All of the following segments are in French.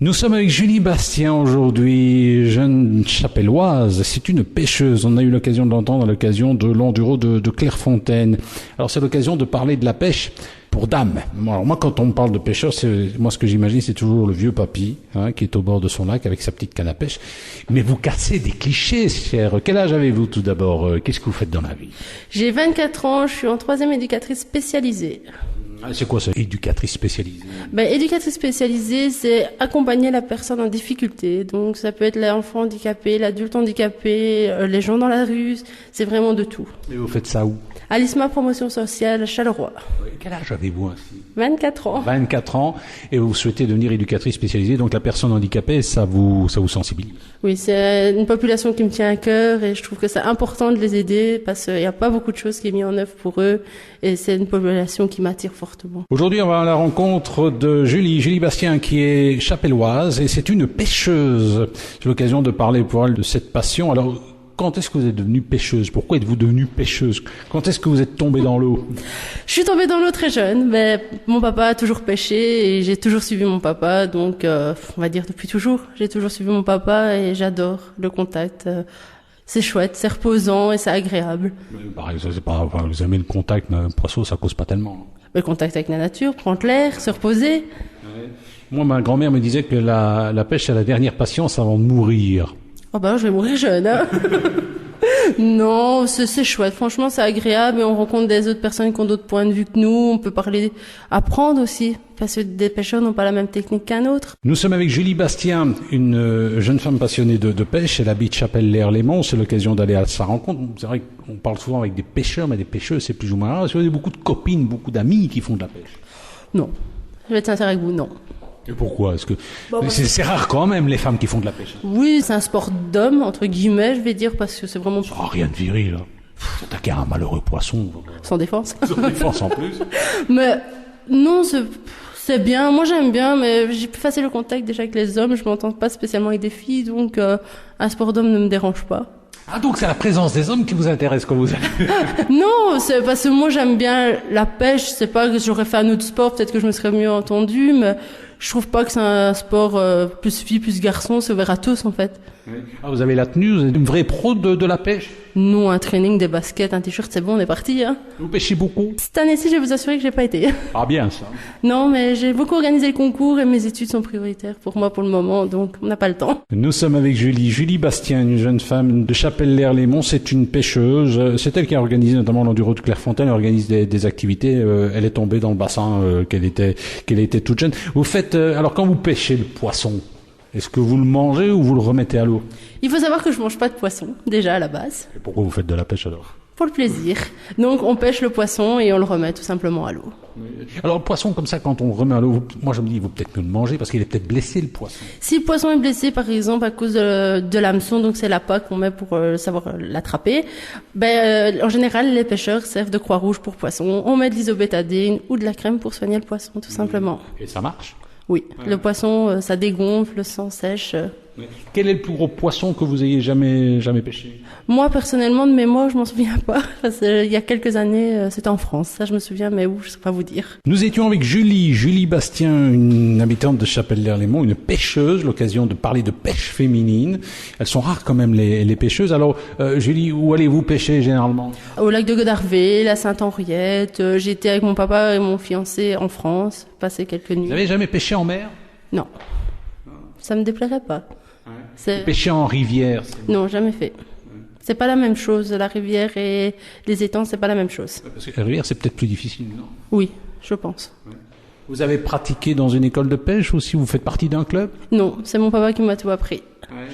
Nous sommes avec Julie Bastien aujourd'hui, jeune chapelloise. C'est une pêcheuse. On a eu l'occasion de l'entendre à l'occasion de l'enduro de Clairefontaine. Alors c'est l'occasion de parler de la pêche pour dames. Alors moi quand on me parle de pêcheur, moi ce que j'imagine c'est toujours le vieux papy qui est au bord de son lac avec sa petite canne à pêche. Mais vous cassez des clichés, chère. Quel âge avez-vous tout d'abord? Qu'est-ce que vous faites dans la vie? J'ai 24 ans, je suis en 3e éducatrice spécialisée. C'est quoi ça, éducatrice spécialisée? Éducatrice spécialisée, c'est accompagner la personne en difficulté. Donc ça peut être l'enfant handicapé, l'adulte handicapé, les gens dans la rue, c'est vraiment de tout. Et vous faites ça où? À l'ISMA Promotion Sociale à Charleroi. Quel âge avez-vous ainsi? 24 ans. 24 ans, et vous souhaitez devenir éducatrice spécialisée, donc la personne handicapée, ça vous sensibilise? Oui, c'est une population qui me tient à cœur et je trouve que c'est important de les aider parce qu'il n'y a pas beaucoup de choses qui est mis en œuvre pour eux et c'est une population qui m'attire fortement. Aujourd'hui, on va à la rencontre de Julie Bastien qui est chapelloise et c'est une pêcheuse. J'ai l'occasion de parler pour elle de cette passion. Alors, quand est-ce que vous êtes devenue pêcheuse? Pourquoi êtes-vous devenue pêcheuse? Quand est-ce que vous êtes tombée dans l'eau? Je suis tombée dans l'eau très jeune, mais mon papa a toujours pêché et j'ai toujours suivi mon papa, donc on va dire depuis toujours. J'ai toujours suivi mon papa et j'adore le contact. C'est chouette, c'est reposant et c'est agréable. Par exemple, vous aimez le contact, mais un poisson, ça cause pas tellement. Le contact avec la nature, prendre l'air, se reposer. Ouais. Moi, ma grand-mère me disait que la pêche, c'est la dernière patience avant de mourir. Oh je vais mourir jeune, hein. Non, c'est chouette. Franchement, c'est agréable et on rencontre des autres personnes qui ont d'autres points de vue que nous. On peut parler, apprendre aussi. Parce que des pêcheurs n'ont pas la même technique qu'un autre. Nous sommes avec Julie Bastien, une jeune femme passionnée de pêche. Elle habite Chapelle-Lère-Lémons. C'est l'occasion d'aller à sa rencontre. C'est vrai qu'on parle souvent avec des pêcheurs, mais des pêcheuses, c'est plus ou moins rare. Est-ce que vous avez beaucoup de copines, beaucoup d'amis qui font de la pêche? Non. Je vais être sincère avec vous, non. Et pourquoi? Est-ce que c'est rare quand même les femmes qui font de la pêche? Oui, c'est un sport d'homme entre guillemets, je vais dire, parce que c'est vraiment. Oh, rien de viril, là. S'attaquer à un malheureux poisson. Sans défense. Sans défense en plus. Mais non, c'est bien. Moi, j'aime bien, mais j'ai plus facile le contact déjà avec les hommes. Je m'entends pas spécialement avec des filles, donc un sport d'homme ne me dérange pas. Ah, donc c'est la présence des hommes qui vous intéresse quand vous allez... Non, c'est parce que moi j'aime bien la pêche. C'est pas que j'aurais fait un autre sport, peut-être que je me serais mieux entendue, mais je trouve pas que c'est un sport plus fille, plus garçon. C'est ouvert à tous en fait. Oui. Ah, vous avez la tenue, vous êtes une vraie pro de la pêche? Non, un training, des baskets, un t-shirt, c'est bon, on est parti. Hein. Vous pêchez beaucoup? Cette année-ci, je vais vous assurer que j'ai pas été. Ah bien ça. Non, mais j'ai beaucoup organisé le concours et mes études sont prioritaires pour moi pour le moment, donc on n'a pas le temps. Nous sommes avec Julie Bastien, une jeune femme de Chapelle-Lère-Lémons. C'est une pêcheuse. C'est elle qui a organisé notamment l'enduro de Clairefontaine. Elle organise des activités. Elle est tombée dans le bassin qu'elle était toute jeune. Vous faites alors quand vous pêchez le poisson, est-ce que vous le mangez ou vous le remettez à l'eau? Il faut savoir que je mange pas de poisson, déjà à la base. Et pourquoi vous faites de la pêche alors? Pour le plaisir. Donc on pêche le poisson et on le remet tout simplement à l'eau. Alors le poisson comme ça, quand on le remet à l'eau, moi je me dis il vaut peut-être mieux le manger parce qu'il est peut-être blessé le poisson. Si le poisson est blessé par exemple à cause de l'hameçon, donc c'est l'appât qu'on met pour savoir l'attraper, en général les pêcheurs servent de croix rouge pour poisson. On met de l'isobétadine ou de la crème pour soigner le poisson tout simplement. Et ça marche? Oui, le poisson, ça dégonfle, le sang sèche. Quel est le plus gros poisson que vous ayez jamais pêché? Moi, personnellement, de mémoire, je m'en souviens pas. Parce il y a quelques années, c'était en France. Ça, je me souviens, mais où, je sais pas vous dire. Nous étions avec Julie Bastien, une habitante de Chapelle-Lère-Lémons, une pêcheuse, l'occasion de parler de pêche féminine. Elles sont rares quand même, les pêcheuses. Alors, Julie, où allez-vous pêcher généralement? Au lac de Godarvé, la Sainte-Henriette. J'ai été avec mon papa et mon fiancé en France, passer quelques nuits. Vous avez jamais pêché en mer? Non. Ça me déplairait pas. Pêcher en rivière? Non, jamais fait. C'est pas la même chose. La rivière et les étangs, c'est pas la même chose. Parce que la rivière, c'est peut-être plus difficile, non? Oui, je pense. Vous avez pratiqué dans une école de pêche ou si vous faites partie d'un club? Non, c'est mon papa qui m'a tout appris.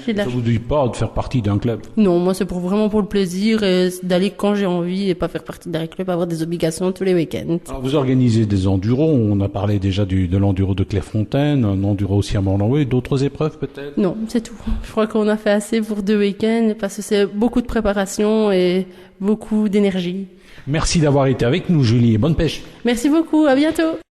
Ça vous dit pas de faire partie d'un club? Non, moi c'est vraiment pour le plaisir et d'aller quand j'ai envie et pas faire partie d'un club, avoir des obligations tous les week-ends. Alors vous organisez des enduros, on a parlé déjà de l'enduro de Clairefontaine, un enduro aussi à Morlanway, d'autres épreuves peut-être? Non, c'est tout. Je crois qu'on a fait assez pour 2 week-ends parce que c'est beaucoup de préparation et beaucoup d'énergie. Merci d'avoir été avec nous Julie et bonne pêche. Merci beaucoup, à bientôt.